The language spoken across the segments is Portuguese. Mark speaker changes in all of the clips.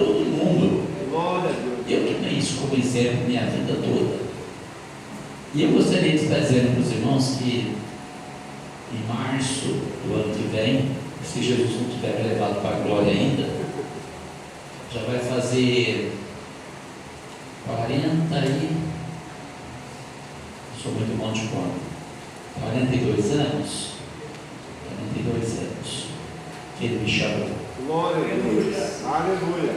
Speaker 1: todo mundo.
Speaker 2: Glória a Deus.
Speaker 1: Eu tomei isso como exemplo minha vida toda. E eu gostaria de estar dizendo para os irmãos que em março do ano que vem, se Jesus não tiver me levado para a glória ainda, já vai fazer 40 e... sou muito bom de conta. 42 anos. 42 anos. Que ele me chamou.
Speaker 2: Glória a Deus. Aleluia.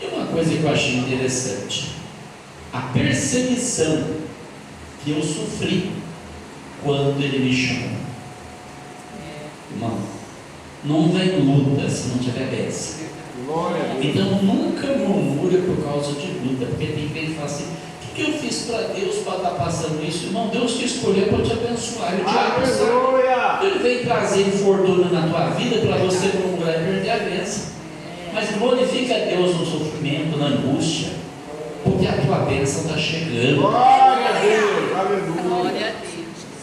Speaker 1: E uma coisa que eu achei interessante: a perseguição que eu sofri quando ele me chamou. Irmão, não vem luta se não tiver bênção.
Speaker 2: Glória a Deus.
Speaker 1: Então nunca murmure por causa de luta, porque tem gente que fala assim: o que eu fiz para Deus para estar passando isso? Irmão, Deus te escolheu para te abençoar. Ele te abençoar.
Speaker 2: Aleluia.
Speaker 1: Ele vem trazer infortúnio na tua vida para você murmurar e perder a bênção. Mas glorifica a Deus no sofrimento, na angústia, porque a tua bênção está chegando.
Speaker 2: Glória a Deus. Aleluia.
Speaker 3: Glória a Deus.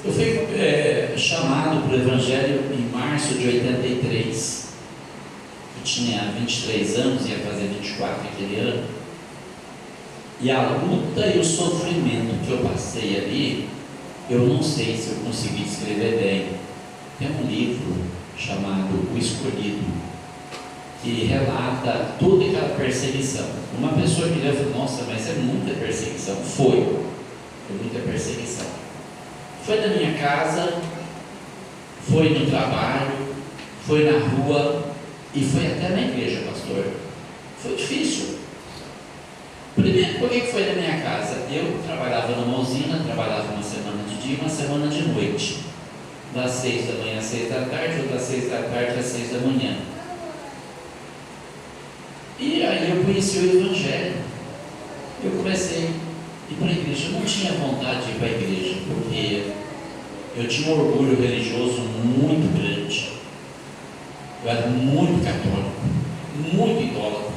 Speaker 1: Eu fui chamado para o Evangelho em março de 83. Eu tinha 23 anos, ia fazer 24 aquele ano. E a luta e o sofrimento que eu passei ali, eu não sei se eu consegui escrever bem. Tem um livro chamado O Escolhido, que relata toda aquela perseguição. Uma pessoa que leu falou: nossa, mas é muita perseguição. Foi muita perseguição. Foi na minha casa, foi no trabalho, foi na rua e foi até na igreja, pastor. Foi difícil. Primeiro, por que foi na minha casa? Eu trabalhava numa usina, trabalhava uma semana de dia e uma semana de noite. Das 6 da manhã às 6 da tarde, ou das 6 da tarde às 6 da manhã. E aí eu conheci o Evangelho. Eu comecei a ir para a igreja. Eu não tinha vontade de ir para a igreja, porque eu tinha um orgulho religioso muito grande. Eu era muito católico, muito idólatra,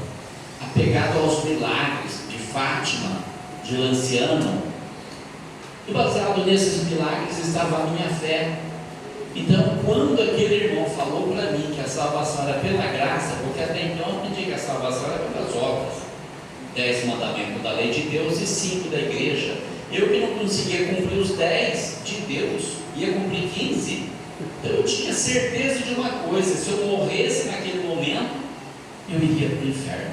Speaker 1: apegado aos milagres de Fátima, de Lanciano. E baseado nesses milagres estava a minha fé. Então, quando aquele irmão falou para mim que a salvação era pela graça, porque até então eu entendi que a salvação era pelas obras, 10 mandamentos da lei de Deus e 5 da igreja, eu que não conseguia cumprir os 10 de Deus, ia cumprir 15. Então eu tinha certeza de uma coisa: se eu morresse naquele momento, eu iria para o inferno.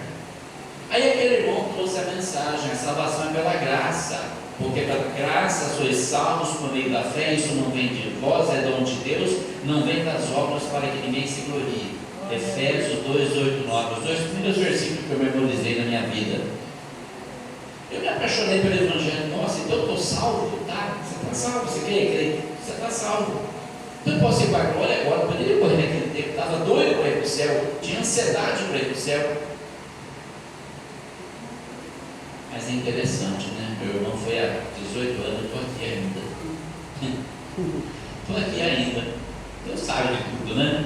Speaker 1: Aí aquele irmão trouxe a mensagem: a salvação é pela graça, porque pela graça sois salvos por meio da fé, isso não vem de vós, é dom de Deus, não vem das obras para que ninguém se glorie. Efésios 2, 8, 9, os 2 primeiros versículos que eu memorizei na minha vida. Eu me apaixonei pelo Evangelho. Nossa, então eu estou salvo? Tá, você está salvo, você crê? Você está salvo. Então eu posso ir para a glória agora. Eu poderia correr naquele tempo, estava doido para ir para o céu, tinha ansiedade para ir para o céu. Mas é interessante, né? Meu irmão foi há 18 anos, eu estou aqui ainda. Estou aqui ainda. Deus sabe de tudo, né?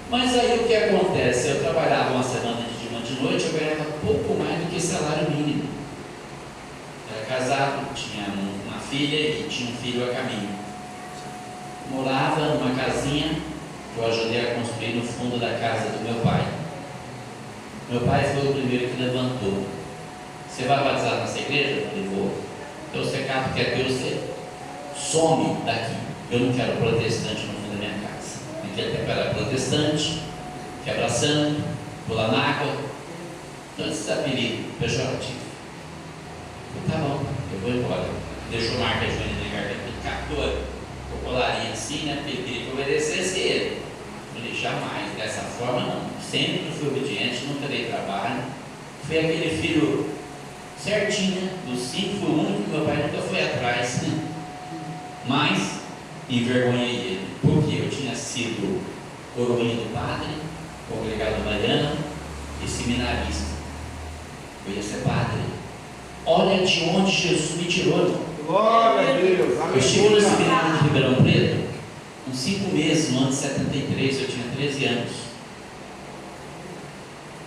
Speaker 1: Mas aí o que acontece? Eu trabalhava uma semana de dia, uma de noite, eu ganhava pouco mais do que salário mínimo. Era casado, tinha uma filha e tinha um filho a caminho. Morava numa casinha que eu ajudei a construir no fundo da casa do meu pai. Meu pai foi o primeiro que levantou: você vai batizar nessa igreja? Eu falei: vou. Então você capa que é Deus, você some daqui. Eu não quero protestante no fundo da minha casa. Naquele tempo era protestante, quebra santo, pular na água. Então esses apelidos pejorativos. Tá bom, eu vou embora. Deixou marca de joelho na garganta, captou o colarinho assim, né? Porque queria que eu obedecesse ele. Eu falei: jamais, dessa forma não. Sempre fui obediente, nunca dei trabalho. Fui aquele filho certinho, né? Dos 5 foi o único que meu pai nunca foi atrás. Mas envergonhei ele, porque eu tinha sido coroinha do padre, congregado mariano e seminarista. Eu ia ser padre. Olha de onde Jesus me tirou.
Speaker 2: Glória a Deus.
Speaker 1: Eu estive no seminário de Ribeirão Preto, uns 5 meses, no ano de 73, eu tinha 13 anos.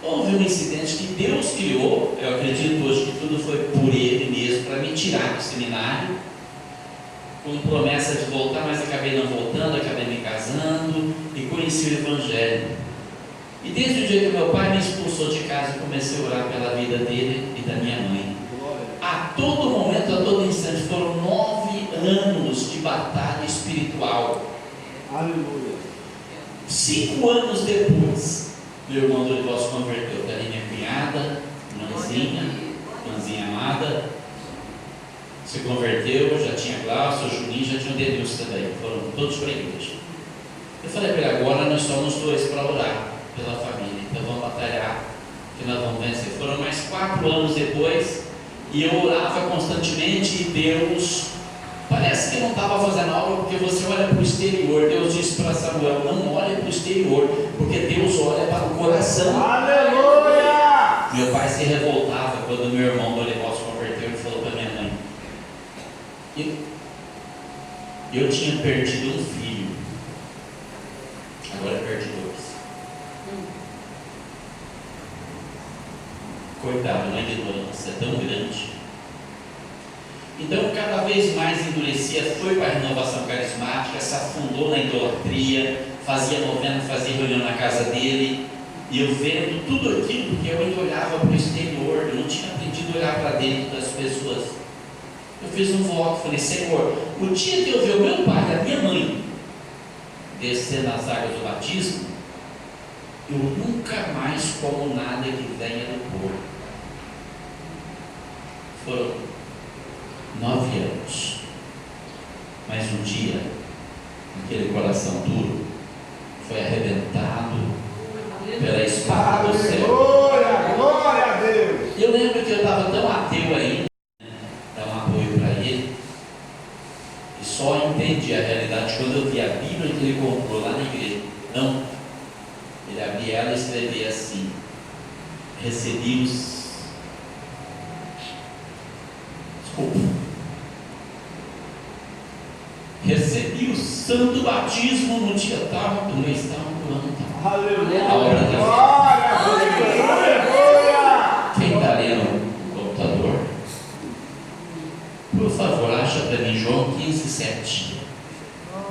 Speaker 1: Houve um incidente que Deus criou. Eu acredito hoje que tudo foi por Ele mesmo, para me tirar do seminário, com promessa de voltar, mas acabei não voltando, acabei me casando e conheci o Evangelho. E desde o dia que meu pai me expulsou de casa, eu comecei a orar pela vida dele e da minha mãe. A todo momento, a todo instante, foram 9 anos de batalha espiritual.
Speaker 2: Aleluia.
Speaker 1: 5 anos depois, meu irmão Dorival se converteu. Daí minha cunhada, irmãzinha amada, se converteu. Já tinha Glaucio, Juninho, já tinha o Denilson também. Foram todos para a igreja. Eu falei para ele: agora nós somos 2 para orar pela família. Então vamos batalhar, que nós vamos vencer. Foram mais 4 anos depois, e eu orava constantemente, e Deus parece que não estava fazendo algo, porque você olha para o exterior. Deus disse para Samuel: não olhe para o exterior, porque Deus olha para o coração.
Speaker 2: Aleluia!
Speaker 1: Meu pai se revoltava quando meu irmão Dorival se converteu e falou para minha mãe: eu tinha perdido um filho, agora eu perdi 2. Coitado, uma ignorância tão grande. Então, cada vez mais endurecia, foi para a renovação carismática, se afundou na idolatria, fazia novena, fazia reunião na casa dele, e eu vendo tudo aquilo, porque eu ainda olhava para o exterior, eu não tinha aprendido a olhar para dentro das pessoas. Eu fiz um voto, falei: Senhor, o dia que eu ver o meu pai e a minha mãe descer nas águas do batismo, eu nunca mais como nada que venha do porco. Foram 9 anos, mas um dia, aquele coração duro foi arrebentado pela espada do céu.
Speaker 2: Glória, glória a Deus.
Speaker 1: Eu lembro que eu estava tão ateu ainda, dar um apoio para ele, e só entendi a realidade quando eu vi a Bíblia que ele comprou lá na igreja. Não, ele abria ela e escrevia assim: recebi os. Recebi o santo batismo no dia tal, do mês tal, do ano tal.
Speaker 2: Aleluia.
Speaker 1: A hora da
Speaker 2: Glória a Deus. Aleluia.
Speaker 1: Quem está lendo o computador, por favor, acha para mim João 15:7.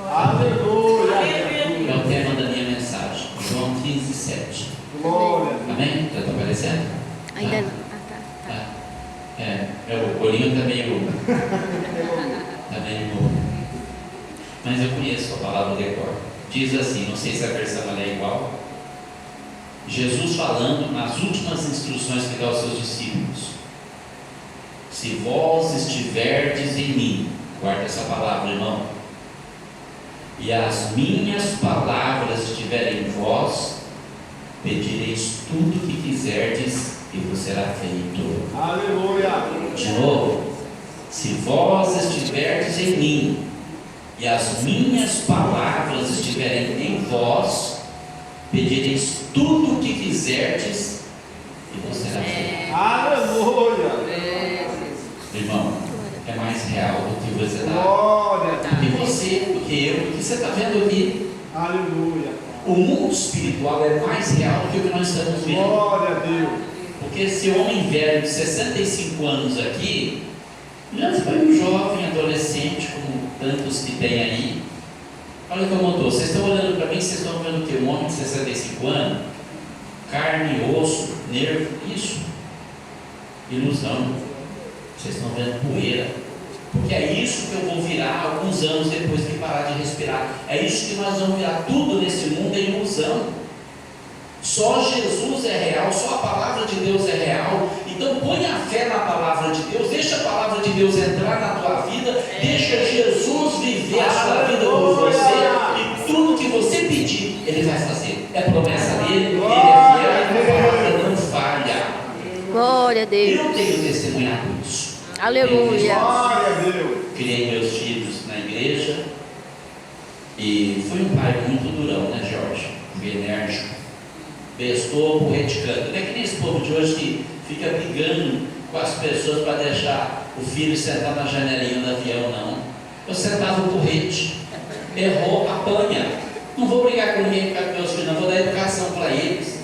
Speaker 2: Aleluia.
Speaker 1: É o tema da minha mensagem. João 15:7.
Speaker 2: Glória a Deus.
Speaker 1: Amém? Já está aparecendo?
Speaker 3: Ainda
Speaker 1: Tá?
Speaker 3: não. Ah, tá.
Speaker 1: O olhinho está meio. Mas eu conheço a palavra de cor. Diz assim, não sei se a versão é igual. Jesus falando nas últimas instruções que dá aos seus discípulos: se vós estiverdes em mim, guarda essa palavra, irmão, e as minhas palavras estiverem em vós, pedireis tudo o que quiserdes e vos será feito.
Speaker 2: Aleluia.
Speaker 1: De novo: se vós estiverdes em mim e as minhas palavras estiverem em vós, pedireis tudo o que quiserdes e vos será feito.
Speaker 2: Aleluia.
Speaker 1: Irmão, é mais real do que você está,
Speaker 2: Glória a
Speaker 1: do que
Speaker 2: Deus.
Speaker 1: você, do que eu, do que você está vendo aqui.
Speaker 2: Aleluia.
Speaker 1: O mundo espiritual é mais real do que o que nós estamos vendo.
Speaker 2: Glória a Deus.
Speaker 1: Porque esse homem velho de 65 anos aqui já foi um jovem, adolescente, como tantos que tem aí. Olha como eu estou. Vocês estão olhando para mim, vocês estão vendo o que? Um homem de 65 anos, carne, osso, nervo, isso. Ilusão. Vocês estão vendo poeira. Porque é isso que eu vou virar alguns anos depois que parar de respirar. É isso que nós vamos virar. Tudo nesse mundo é ilusão. Só Jesus é real, só a palavra de Deus é real. Então põe a fé na palavra de Deus, deixa a palavra de Deus entrar na tua vida, deixa Jesus viver a sua vida por você, e tudo que você pedir, Ele vai fazer. É promessa dele, Ele é fiel, a palavra não falha.
Speaker 3: Glória a Deus.
Speaker 1: Eu tenho testemunhado isso.
Speaker 3: Aleluia.
Speaker 2: Glória a Deus.
Speaker 1: Criei meus filhos na igreja e fui um pai muito durão, né, Jorge? Fui enérgico, bestou, porreticando. Não é que nem esse povo de hoje que fica brigando com as pessoas para deixar o filho sentar na janelinha do avião, não. Eu sentava o porrete, errou, apanha. Não vou brigar com ninguém por causa dos meus filhos, não, vou dar educação para eles.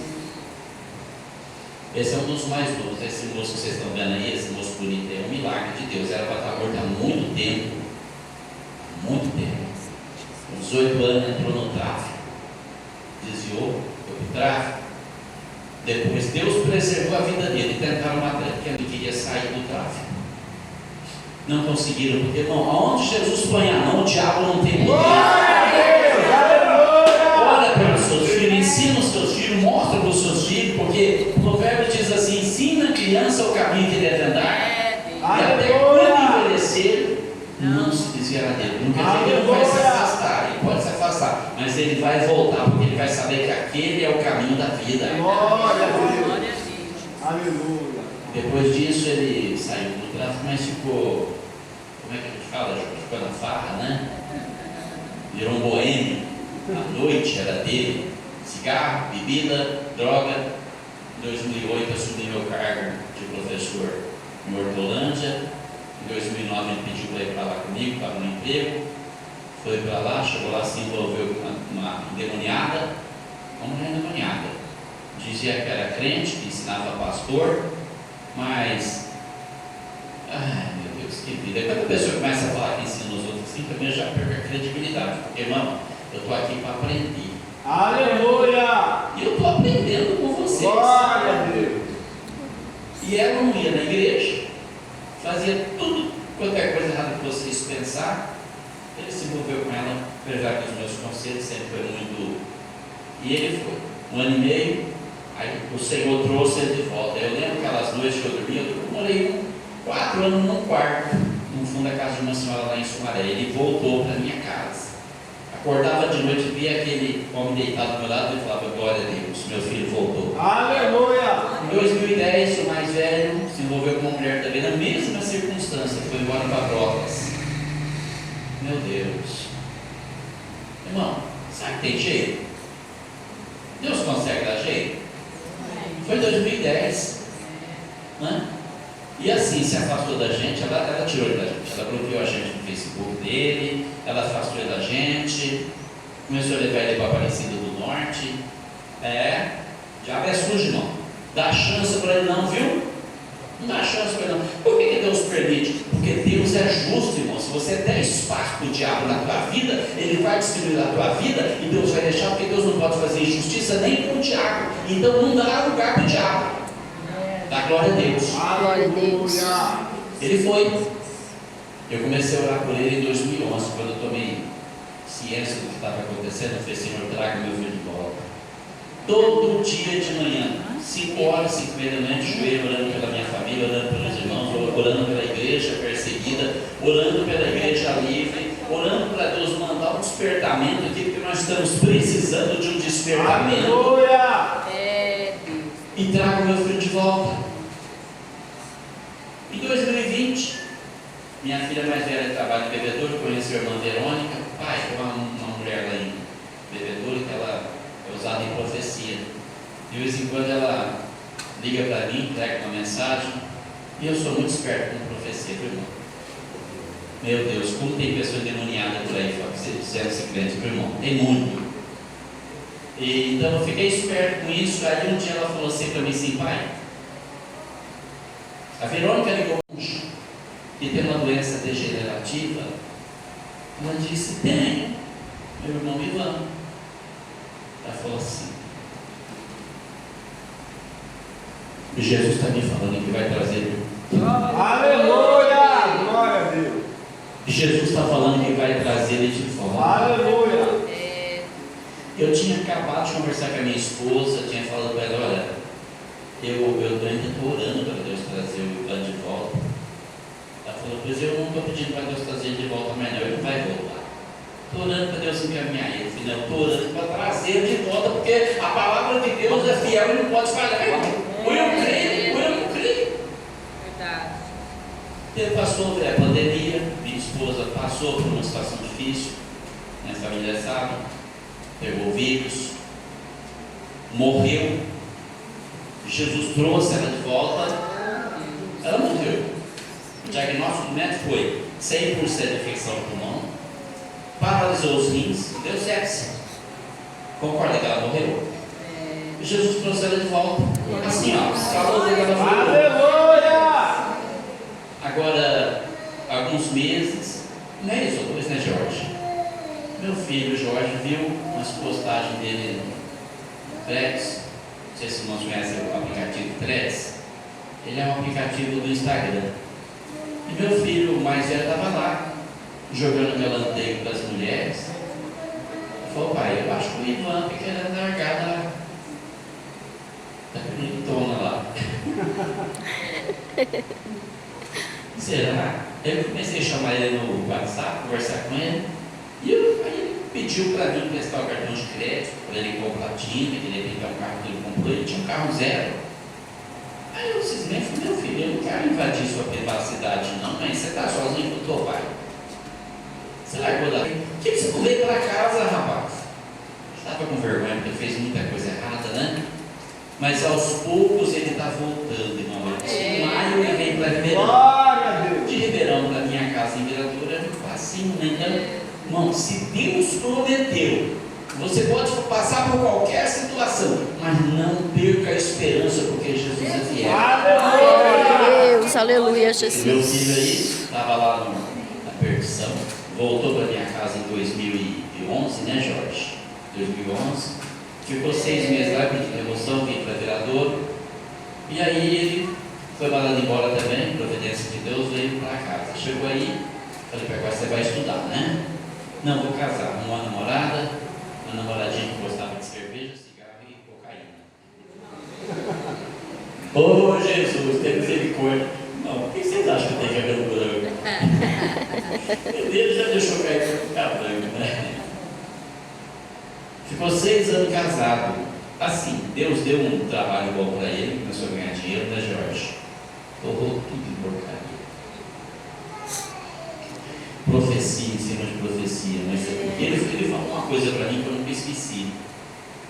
Speaker 1: Esse é um dos mais novos. Esse moço que vocês estão vendo aí, esse moço bonito, é um milagre de Deus. Era para estar morto há muito tempo. Muito tempo. Com 18 anos entrou no tráfico. Desviou, foi para o tráfico. Depois Deus preservou a vida dele. Tentaram matar ele, porque ele queria sair do tráfico. Não conseguiram, porque, irmão, aonde Jesus põe a mão, o diabo não tem poder. Ora pelos seus filhos, ensina os seus filhos, mostra para os seus filhos, porque o provérbio diz assim: ensina a criança o caminho que deve andar, e até quando envelhecer, não se desviará dele. Não quer dizer que ele não vai se afastar, ele pode se afastar, mas ele vai voltar, porque ele vai saber que aquele é o caminho da vida.
Speaker 2: Glória a Deus. Aleluia.
Speaker 1: Depois disso ele saiu do tráfico, mas ficou, como é que a gente fala? Ficou na farra, né? Virou um boêmio. A noite era dele, cigarro, bebida, droga. Em 2008 assumi meu cargo de professor em Hortolândia. Em 2009 ele pediu para ir para lá comigo, estava no emprego. Foi para lá, chegou lá, se envolveu com uma endemoniada, uma mulher endemoniada. Dizia que era crente, que ensinava pastor, mas, ai meu Deus, que vida. E quando a pessoa começa a falar que ensina os outros assim, também já perde a credibilidade, porque, irmão, eu estou aqui para aprender.
Speaker 2: Aleluia.
Speaker 1: E eu estou aprendendo com vocês.
Speaker 2: Glória a Deus.
Speaker 1: E ela não ia na igreja, fazia tudo, qualquer coisa errada que vocês pensar, ele se envolveu com ela, apesar que os meus conselhos sempre foi muito. E ele foi, 1 ano e meio, aí o Senhor trouxe ele de volta. Eu lembro aquelas noites que eu dormia, eu morei 4 anos num quarto, no fundo da casa de uma senhora lá em Sumaré. Ele voltou para minha casa. Acordava de noite, via aquele homem deitado do meu lado e falava: glória a Deus, meu filho voltou.
Speaker 2: Aleluia.
Speaker 1: Em 2010, o mais velho se envolveu com uma mulher também na mesma circunstância, foi embora para Brotas. Meu Deus, irmão, sabe que tem jeito? Deus consegue dar jeito? Foi em 2010, né? E assim se afastou da gente, ela tirou ele da gente, ela bloqueou a gente no Facebook dele, ela afastou ele da gente, começou a levar ele para Aparecida do Norte. Diabo é sujo, irmão. Dá chance para ele não, viu? Não dá chance para ele não. Por que Deus permite? Porque Deus é justo, irmão. Se você der espaço para o diabo na tua vida, ele vai destruir a tua vida e Deus vai deixar, porque Deus não pode fazer injustiça nem com o diabo. Então não dá lugar para o diabo. Dá glória a Deus.
Speaker 3: Glória a Deus.
Speaker 1: Ele foi. Eu comecei a orar por ele em 2011, quando eu tomei ciência do que estava acontecendo. Eu falei: Senhor, traga meu filho de volta. Todo dia de manhã, 5 horas, 5h30 da manhã, de joelho, orando pela minha família, orando pelos irmãos, orando pela igreja perseguida, orando pela igreja livre, orando para Deus mandar um despertamento aqui, porque nós estamos precisando de um despertamento.
Speaker 2: Aleluia.
Speaker 1: E trago meu filho de volta. Em 2020, minha filha mais velha trabalha em Bebedouro, conheci a irmã Verônica. Pai, tem uma mulher lá em Bebedouro que ela é usada em profecia. De vez em quando ela liga para mim, entrega uma mensagem, e eu sou muito esperto com profecia, viu, irmão? Meu Deus, como tem pessoa endemoniada por aí, dizendo secretos, meu irmão, tem muito. E, então eu fiquei esperto com isso. Aí um dia ela falou assim para mim assim: pai, a Verônica ligou que tem uma doença degenerativa. Ela disse: tenho, meu irmão Ivan. Ela falou assim: Jesus está me falando que vai trazer.
Speaker 2: Aleluia. Glória a Deus.
Speaker 1: Jesus está falando que vai trazer ele de volta.
Speaker 2: Aleluia.
Speaker 1: Eu tinha acabado de conversar com a minha esposa, tinha falado para ela: olha, eu ainda estou orando para Deus trazer o Ivan de volta. Ela falou: pois eu não estou pedindo para Deus trazer ele de volta, mas não, ele vai voltar. Estou orando para Deus encaminhar ele. Eu falei: não, estou orando para trazer ele de volta, porque a palavra de Deus é fiel e não pode falhar. Ou eu creio, ou eu não creio.
Speaker 4: Verdade.
Speaker 1: Ele passou a pandemia, minha esposa passou por uma situação difícil, minha família sabe. Pegou vírus, morreu. Jesus trouxe ela de volta. Ela morreu. O diagnóstico do médico foi 100% de infecção no pulmão, paralisou os rins, deu sepse. Concorda que ela morreu? E Jesus trouxe ela de volta. Assim, ó, falou que ela foi.
Speaker 2: Aleluia.
Speaker 1: Agora, alguns meses, um mês ou 2, né, Jorge? Meu filho Jorge viu umas postagens dele no Drex, não sei se os irmãos conhecem Ele é um aplicativo do Instagram. E meu filho, o mais velho, estava lá, jogando melanteio para as mulheres. Ele falou: pai, eu acho que o Ivan está querendo largar da bonitona lá. Será? Eu comecei a chamar ele no WhatsApp, conversar com ele. E aí ele pediu para mim prestar o cartão de crédito, para ele comprar tinta, que ele ia um carro que ele comprou. Ele tinha um carro zero. Aí eu simplesmente falei: meu filho, eu não quero invadir sua privacidade não, mas você está sozinho com o teu pai. Você largou da... Por que você não veio para casa, rapaz? Estava com vergonha porque fez muita coisa errada, né? Mas aos poucos ele está voltando, irmão. Em maio ele vem para Ribeirão.
Speaker 2: Glória a Deus.
Speaker 1: De Ribeirão para minha casa em Viradouro é muito facinho, né? Então, irmão, se Deus prometeu, você pode passar por qualquer situação, mas não perca a esperança, porque Jesus é fiel.
Speaker 3: Glória a Deus, aleluia,
Speaker 1: Meu
Speaker 3: Jesus.
Speaker 1: filho aí estava lá na percussão, voltou para minha casa em 2011, né, Jorge? 2011, ficou 6 meses lá pedindo remoção, vim para Viradouro, e aí ele foi mandado embora também, providência de Deus, veio para casa. Chegou aí, falei para ele: você vai estudar, né? Não, vou casar, uma namoradinha que gostava de cerveja, cigarro e cocaína. Ô Jesus, tem misericórdia. Não, por que vocês acham que tem cabelo branco? Ele já deixou cair para ficar branco, né? Ficou 6 anos casado. Assim, Deus deu um trabalho bom para ele, começou a ganhar dinheiro, né, Jorge? Torrou tudo em porcaria. Profecia em cima de profecia, mas ele falou uma coisa para mim que eu nunca esqueci.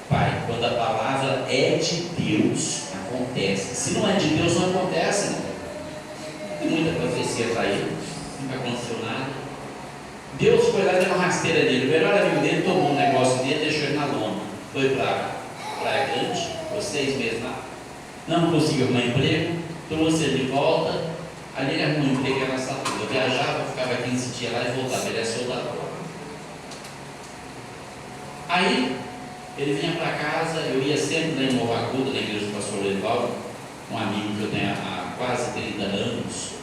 Speaker 1: Pai, quando a palavra é de Deus, acontece. Se não é de Deus, não acontece, né? Tem muita profecia para ele, nunca aconteceu nada. Deus foi lá e deu uma rasteira dele. O melhor amigo dele tomou um negócio dele, deixou ele na lona. Foi para Praia Grande, ficou 6 meses lá. Não conseguiu arrumar emprego, trouxe ele de volta. Ali ele arrumou um emprego em Araçatuba. Eu viajava, ficava 15 dias lá e voltava. Ele é soldador. Aí ele vinha para casa, eu ia sempre lá em Morro Agudo, na igreja do pastor Lorival, um amigo que eu tenho há quase 30 anos.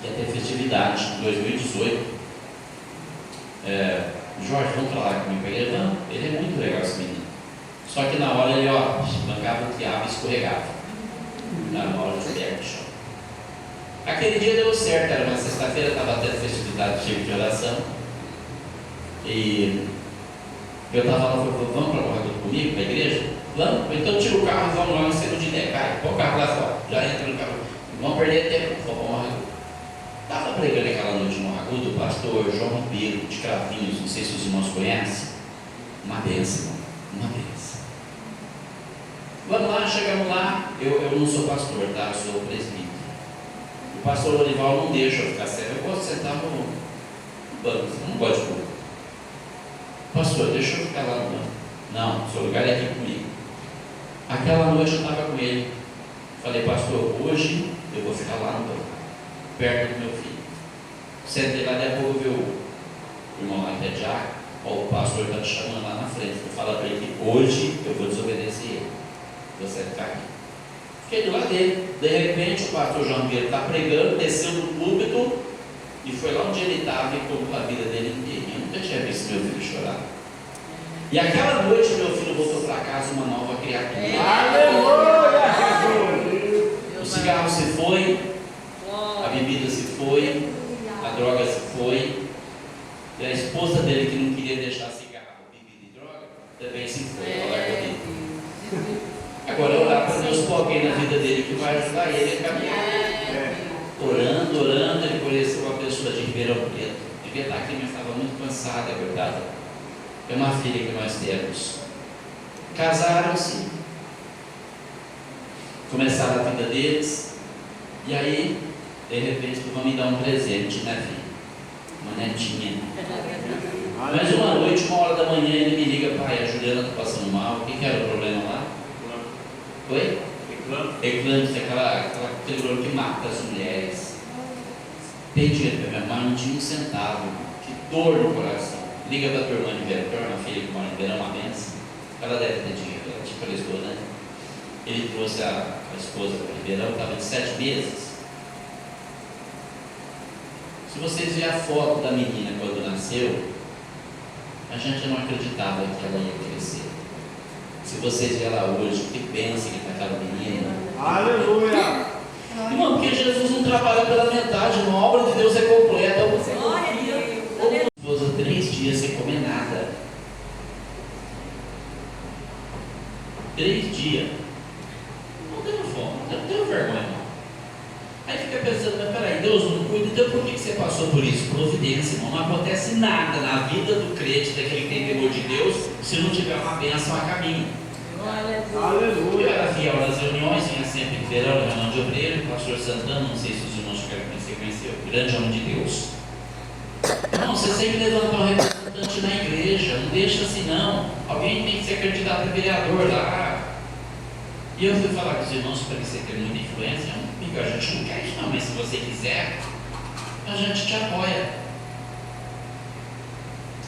Speaker 1: Ia ter festividade em 2018. Jorge, vamos falar comigo para ele? Não, ele é muito legal esse menino. Só que na hora ele, bancava o quiabo e escorregava. Na hora de pé no chão. Aquele dia deu certo, era uma sexta-feira, estava tendo festividade cheia de oração. E eu estava lá, falei: vamos para Morro Agudo comigo, para a igreja? Vamos, então tira o carro e vamos lá no centro de ideia. Cai, põe o carro lá fora, já entra no carro. Vamos perder tempo, vamos para Morro Agudo. Estava pregando aquela noite no Morro Agudo o pastor João Ribeiro, de Cravinhos, não sei se os irmãos conhecem. Uma bênção, uma bênção. Vamos lá, chegamos lá. Eu não sou pastor, tá? Eu sou presbítero. O pastor Lorival não deixa eu ficar sério. Eu gosto de sentar no banco, eu não gosto de banco. Pastor, deixa eu ficar lá no banco. Não, seu lugar é aqui comigo. Aquela noite eu estava com ele. Falei: pastor, hoje eu vou ficar lá no banco, perto do meu filho. Sentei lá, daí a pouco eu vi o irmão lá que é diácono. O pastor está te chamando lá na frente. Eu falo para ele que hoje eu vou desobedecer ele. Você ficar aqui. Fiquei do lado dele. De repente o pastor João Vieira está pregando, desceu do púlpito e foi lá onde ele estava e contou a vida dele inteira. Eu nunca tinha visto meu filho chorar. E aquela noite meu filho voltou para casa uma nova criatura.
Speaker 2: Aleluia, Jesus.
Speaker 1: O cigarro se foi, a bebida se foi, a droga se foi, e a esposa dele, que não queria deixar cigarro, bebida e droga, também se foi, ela largou dele. Agora orar para Deus por alguém na vida dele que vai ajudar ele a caminhar. Orando, ele conheceu uma pessoa de Ribeirão Preto. Devia estar aqui, mas estava muito cansada, é verdade. É uma filha que nós temos. Casaram-se, começaram a vida deles, e aí, de repente, vão me dar um presente, né, filho? Uma netinha. Mas uma noite, 1h da manhã, ele me liga: pai, a Juliana está passando mal. O que era o problema lá? Oi? Eclâmpsia, aquele problema que mata as mulheres. Tem dinheiro para minha mãe, não tinha um centavo. Que dor no coração. Liga para a tua irmã de Verão, uma filha que mora em Verão, uma benção. Ela deve ter dinheiro, ela te prestou, né? Ele trouxe a esposa para verão, estava de 7 meses. Se vocês verem a foto da menina quando nasceu, a gente não acreditava que ela ia crescer. Se vocês verem ela hoje, que pensa que está aquela menina.
Speaker 2: Aleluia.
Speaker 1: Irmão, porque Jesus não trabalha pela metade, a obra de Deus é completa.
Speaker 4: Glória a Deus.
Speaker 1: Esposa 3 dias sem comer nada. 3 dias. Não tenho fome, não tenho vergonha. Não. Aí fica pensando, mas peraí, Deus não cuida, então por que você passou por isso? Providência, irmão. Não acontece nada na vida do crente, daquele que tem temor de Deus, se não tiver uma bênção a caminho. Eu
Speaker 2: Aleluia.
Speaker 1: era fiel nas reuniões, vinha sempre em verão, reunião de obreiro, o pastor Santana, não sei se os irmãos tiveram conheceu, grande homem de Deus. Irmão, você sempre levanta um representante na igreja, não deixa assim não. Alguém tem que ser candidato a vereador lá. E eu fui falar com os irmãos para você ter muita influência. Amigo, a gente não quer isso não, mas se você quiser, a gente te apoia.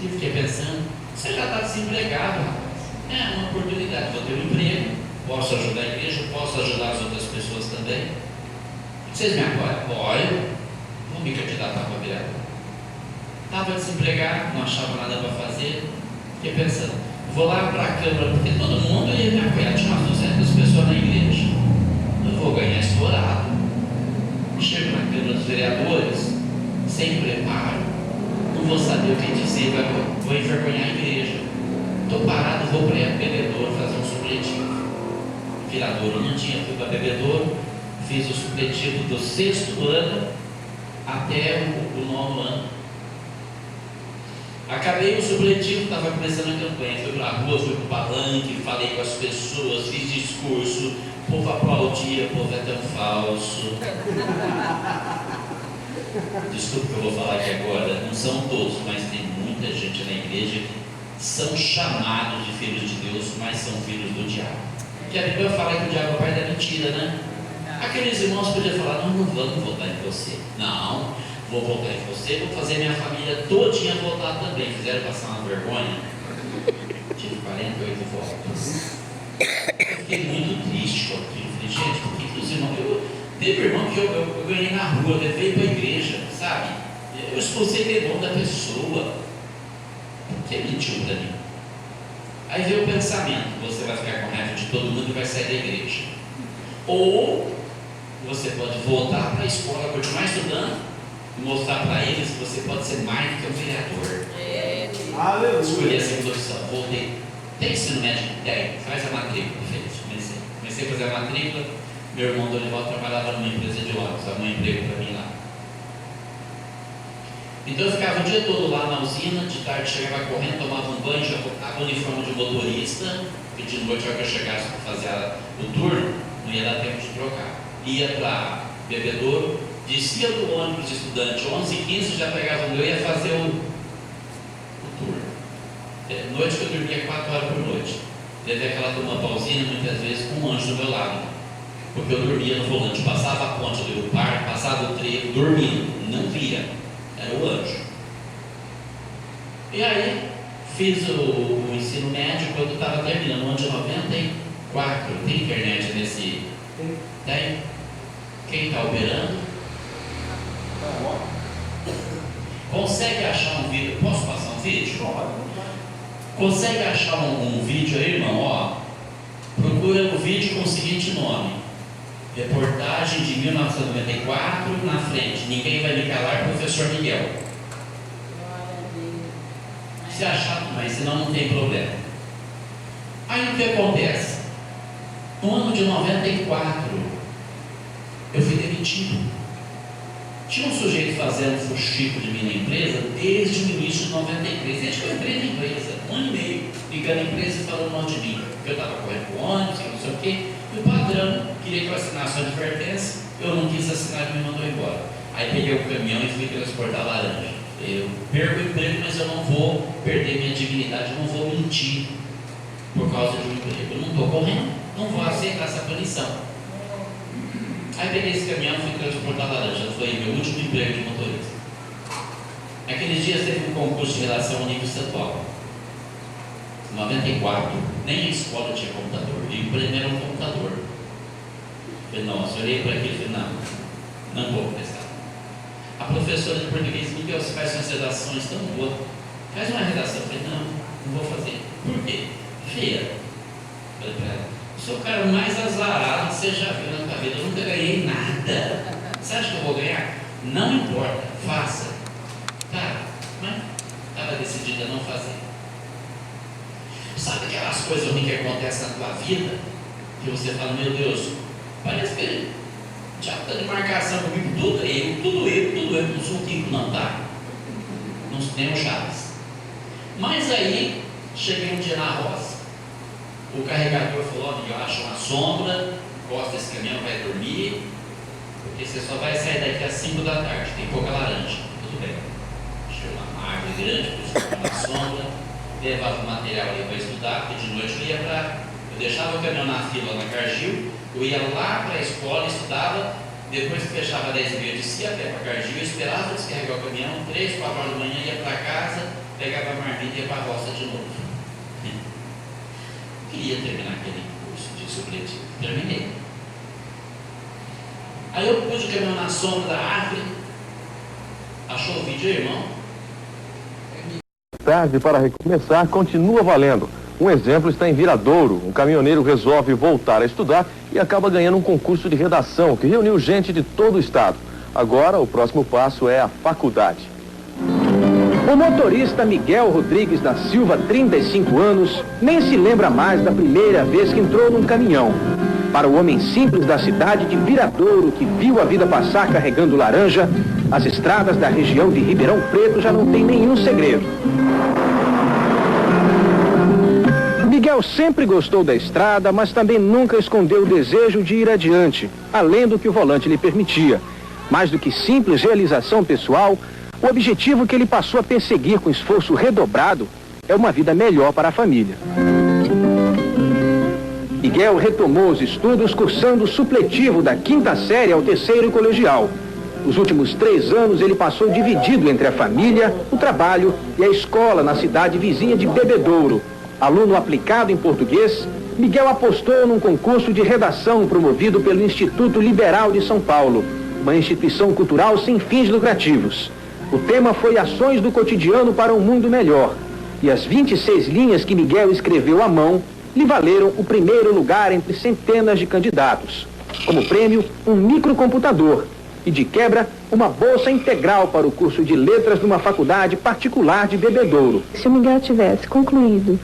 Speaker 1: E eu fiquei pensando, você já está desempregado, rapaz. É uma oportunidade, vou ter um emprego, posso ajudar a igreja, posso ajudar as outras pessoas também. Vocês me apoiam? Apoio. Vou me candidatar para vereador. Estava desempregado, não achava nada para fazer. Fiquei pensando, vou lá para a Câmara, porque todo mundo ia me apoiar, tinha umas 200 pessoas na igreja. Eu vou ganhar estourado. Chego na Câmara dos Vereadores, sem preparo, não vou saber o que dizer, vou envergonhar a igreja. Estou parado, vou para Bebedouro fazer um supletivo. Viradouro não tinha, fui para Bebedouro, fiz o supletivo do 6º ano até o 9º ano. Acabei o supletivo, estava começando a campanha, fui para a rua, fui para o palanque, falei com as pessoas, fiz discurso, o povo aplaudia, o povo é tão falso. Desculpa o que eu vou falar aqui agora, não são todos, mas tem muita gente na igreja que são chamados de filhos de Deus, mas são filhos do diabo. Porque a Bíblia fala que o diabo é o pai da mentira, né? Aqueles irmãos podiam falar, não vamos votar em você. Não, vou votar em você, vou fazer minha família todinha votar também. Fizeram passar uma vergonha. Tive 48 votos. Eu fiquei muito triste com aquilo. Falei, gente, porque inclusive teve irmão que eu ganhei na rua, levei para a igreja, sabe? Eu expulsei o nome da pessoa. Que mentiu para mim. Aí veio o pensamento, você vai ficar com raiva de todo mundo e vai sair da igreja. Ou você pode voltar para a escola, continuar estudando e mostrar para eles que você pode ser mais do que um vereador.
Speaker 2: Aleluia.
Speaker 1: Escolhi a segunda opção, voltei. Tem ensino médio? Tem, faz a matrícula. Comecei a fazer a matrícula. Meu irmão Dorival trabalhava numa empresa de ônibus, arrumou um emprego para mim lá. Então eu ficava o dia todo lá na usina, de tarde chegava correndo, tomava um banho, já botava o uniforme de motorista, pedindo noite hora que eu chegasse para fazer o turno, não ia dar tempo de trocar. Ia para Bebedouro, descia do ônibus de estudante, 11h15 já pegava o meu e ia fazer o turno. Noite que eu dormia 4 horas por noite. Levei aquela turma para a usina, muitas vezes com um anjo do meu lado, porque eu dormia no volante, passava a ponte do parque, passava o trevo, dormindo, não via. Era o anjo. E aí, fiz o ensino médio quando estava terminando, no ano de 94. Tem internet nesse? Tem? Quem está operando? Consegue achar um vídeo? Posso passar um vídeo? Consegue achar um vídeo aí, irmão? Ó, procura o vídeo com o seguinte nome: reportagem de 1994, na frente, ninguém vai me calar, professor Miguel. Se achar, mas senão não tem problema. Aí o que acontece? No ano de 94, eu fui demitido. Tinha um sujeito fazendo fuxico de mim na empresa desde o início de 93, desde que eu entrei na empresa, 1 ano e meio, ligando a empresa e falando mal de mim, que eu estava correndo com ônibus, que não sei o quê. E o patrão queria que eu assinasse uma advertência, eu não quis assinar e me mandou embora. Aí peguei o caminhão e fui transportar laranja. Eu perco o emprego, mas eu não vou perder minha dignidade, eu não vou mentir por causa de um emprego. Eu não estou correndo, não vou aceitar essa punição. Aí peguei esse caminhão e fui transportar laranja. Foi meu último emprego de motorista. Naqueles dias teve um concurso de redação a nível estadual. Em 94, nem a escola tinha computador, e o prêmio era um computador. falei, nossa, eu olhei para aquilo e falei, não vou prestar. A professora de português me deu, você faz umas redações tão boas, faz uma redação. Eu falei, não vou fazer. Por quê? Feia. Falei para ela, sou o cara mais azarado que você já viu na tua vida, eu nunca ganhei nada. Você acha que eu vou ganhar? Não importa, faça. Tá, mas estava decidida a não fazer. Sabe aquelas coisas ruins que acontecem na tua vida? Que você fala, meu Deus, parece que já está de marcação comigo, tudo eu, não sou tipo, não, tá? Não nem o Chaves. Mas aí, cheguei um dia na roça, o carregador falou, Miguel, acha uma sombra, encosta esse caminhão, vai dormir, porque você só vai sair daqui às 5 da tarde, tem pouca laranja. Tudo bem. Achei uma árvore grande, pus uma sombra, levava o material ali para estudar, porque de noite eu deixava o caminhão na fila na Cargill, eu ia lá para a escola, estudava, depois que fechava 10h30 eu descia até para a Cargill, eu esperava descarregar o caminhão, 3, 4 horas da manhã, ia para casa, pegava a marmita e ia para a roça de novo. Eu queria terminar aquele curso de supletivo, terminei. Aí eu pus o caminhão na sombra da árvore, achou o vídeo, irmão?
Speaker 5: Tarde para recomeçar continua valendo. Um exemplo está em Viradouro. Um caminhoneiro resolve voltar a estudar e acaba ganhando um concurso de redação que reuniu gente de todo o estado. Agora, o próximo passo é a faculdade.
Speaker 6: O motorista Miguel Rodrigues da Silva, 35 anos, nem se lembra mais da primeira vez que entrou num caminhão. Para o homem simples da cidade de Viradouro, que viu a vida passar carregando laranja, as estradas da região de Ribeirão Preto já não têm nenhum segredo. Miguel sempre gostou da estrada, mas também nunca escondeu o desejo de ir adiante, além do que o volante lhe permitia. Mais do que simples realização pessoal, o objetivo que ele passou a perseguir com esforço redobrado é uma vida melhor para a família. Miguel retomou os estudos cursando o supletivo da 5ª série ao 3º colegial. Os últimos 3 anos ele passou dividido entre a família, o trabalho e a escola na cidade vizinha de Bebedouro. Aluno aplicado em português, Miguel apostou num concurso de redação promovido pelo Instituto Liberal de São Paulo, uma instituição cultural sem fins lucrativos. O tema foi Ações do Cotidiano para um Mundo Melhor, e as 26 linhas que Miguel escreveu à mão lhe valeram o primeiro lugar entre centenas de candidatos. Como prêmio, um microcomputador e, de quebra, uma bolsa integral para o curso de letras numa faculdade particular de Bebedouro.
Speaker 7: Se o Miguel tivesse concluído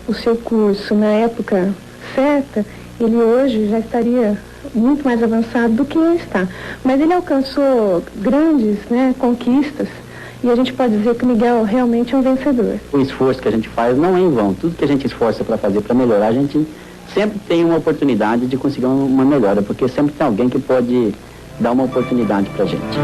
Speaker 7: o seu curso na época certa, ele hoje já estaria muito mais avançado do que está. Mas ele alcançou grandes, conquistas, e a gente pode dizer que o Miguel realmente é um vencedor.
Speaker 8: O esforço que a gente faz não é em vão. Tudo que a gente esforça para fazer, para melhorar, a gente sempre tem uma oportunidade de conseguir uma melhora, porque sempre tem alguém que pode dar uma oportunidade para a gente.